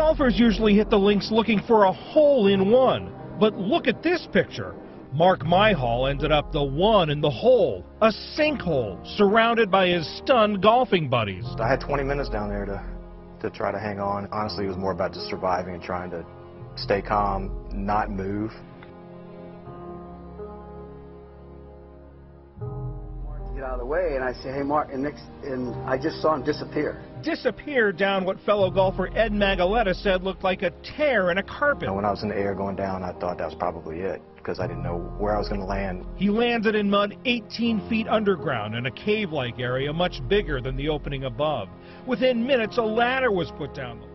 Golfers usually hit the links looking for a hole-in-one, but look at this picture. Mark Myhall ended up the one in the hole, a sinkhole, surrounded by his stunned golfing buddies. I had 20 minutes down there to try to hang on. Honestly, it was more about just surviving and trying to stay calm, not move. Get out of the way, and I say, hey Mark, and I just saw him disappear. Disappeared down what fellow golfer Ed Magaletta said looked like a tear in a carpet. When I was in the air going down, I thought that was probably it, because I didn't know where I was going to land. He landed in mud 18 feet underground in a cave-like area much bigger than the opening above. Within minutes, a ladder was put down.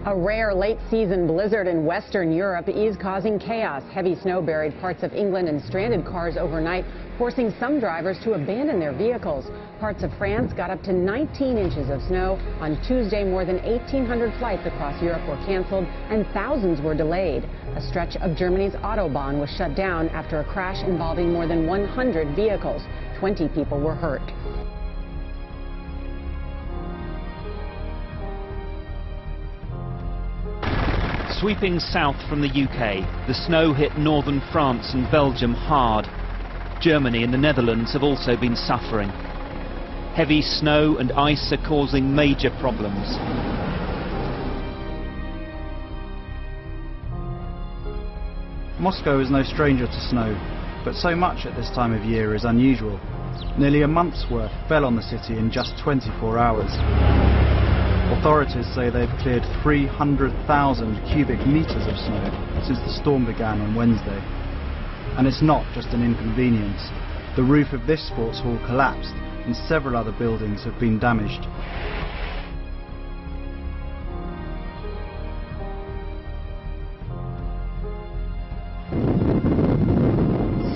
A rare late-season blizzard in Western Europe is causing chaos. Heavy snow buried parts of England and stranded cars overnight, forcing some drivers to abandon their vehicles. Parts of France got up to 19 inches of snow. On Tuesday, more than 1,800 flights across Europe were canceled and thousands were delayed. A stretch of Germany's Autobahn was shut down after a crash involving more than 100 vehicles. 20 people were hurt. Sweeping south from the UK, the snow hit northern France and Belgium hard. Germany and the Netherlands have also been suffering. Heavy snow and ice are causing major problems. Moscow is no stranger to snow, but so much at this time of year is unusual. Nearly a month's worth fell on the city in just 24 hours. Authorities say they've cleared 300,000 cubic meters of snow since the storm began on Wednesday. And it's not just an inconvenience. The roof of this sports hall collapsed and several other buildings have been damaged.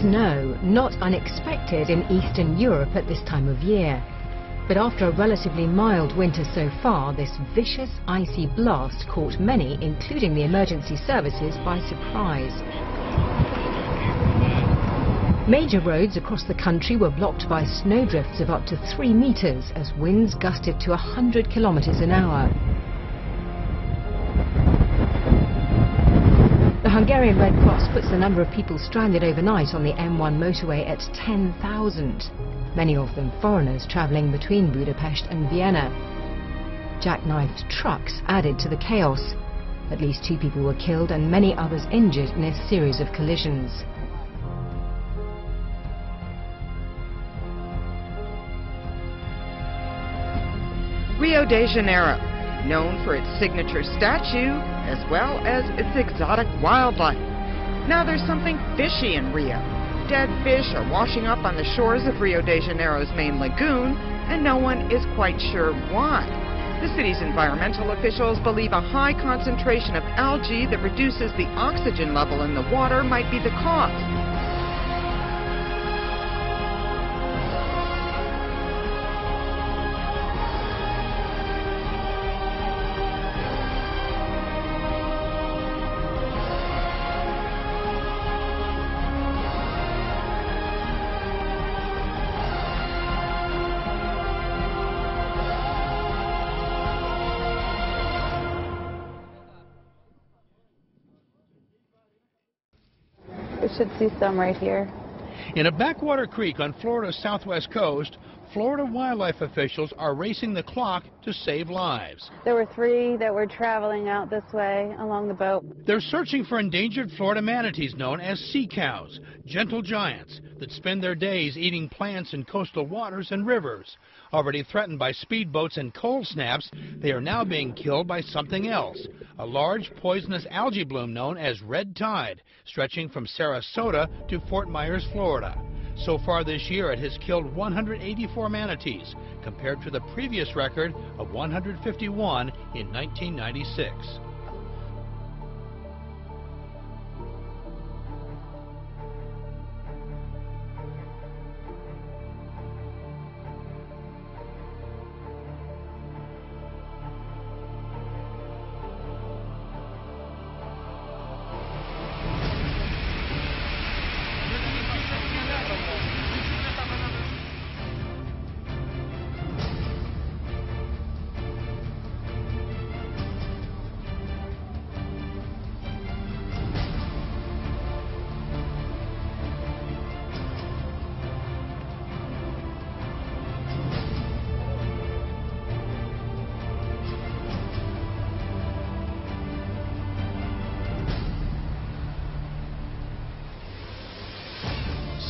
Snow, not unexpected in Eastern Europe at this time of year. But after a relatively mild winter so far, this vicious icy blast caught many, including the emergency services, by surprise. Major roads across the country were blocked by snowdrifts of up to 3 meters as winds gusted to 100 kilometers an hour. The Hungarian Red Cross puts the number of people stranded overnight on the M1 motorway at 10,000. Many of them foreigners travelling between Budapest and Vienna. Jackknifed trucks added to the chaos. At least 2 people were killed and many others injured in a series of collisions. Rio de Janeiro, known for its signature statue as well as its exotic wildlife. Now there's something fishy in Rio. Dead fish are washing up on the shores of Rio de Janeiro's main lagoon, and no one is quite sure why. The city's environmental officials believe a high concentration of algae that reduces the oxygen level in the water might be the cause. We should see some right here. In a backwater creek on Florida's southwest coast, Florida wildlife officials are racing the clock to save lives. There were 3 that were traveling out this way along the boat. They're searching for endangered Florida manatees known as sea cows, gentle giants that spend their days eating plants in coastal waters and rivers. Already threatened by speedboats and cold snaps, they are now being killed by something else, a large poisonous algae bloom known as red tide, stretching from Sarasota to Fort Myers, Florida. So far this year, it has killed 184 manatees, compared to the previous record of 151 in 1996.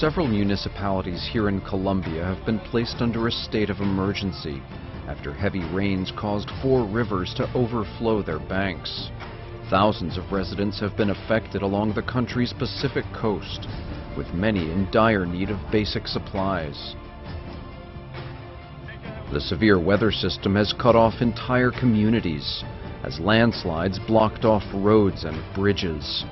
Several municipalities here in Colombia have been placed under a state of emergency after heavy rains caused 4 rivers to overflow their banks. Thousands of residents have been affected along the country's Pacific coast, with many in dire need of basic supplies. The severe weather system has cut off entire communities as landslides blocked off roads and bridges.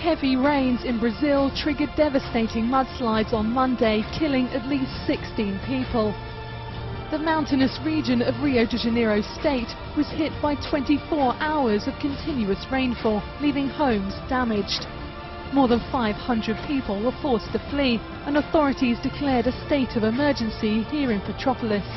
Heavy rains in Brazil triggered devastating mudslides on Monday, killing at least 16 people. The mountainous region of Rio de Janeiro state was hit by 24 hours of continuous rainfall, leaving homes damaged. More than 500 people were forced to flee, and authorities declared a state of emergency here in Petropolis.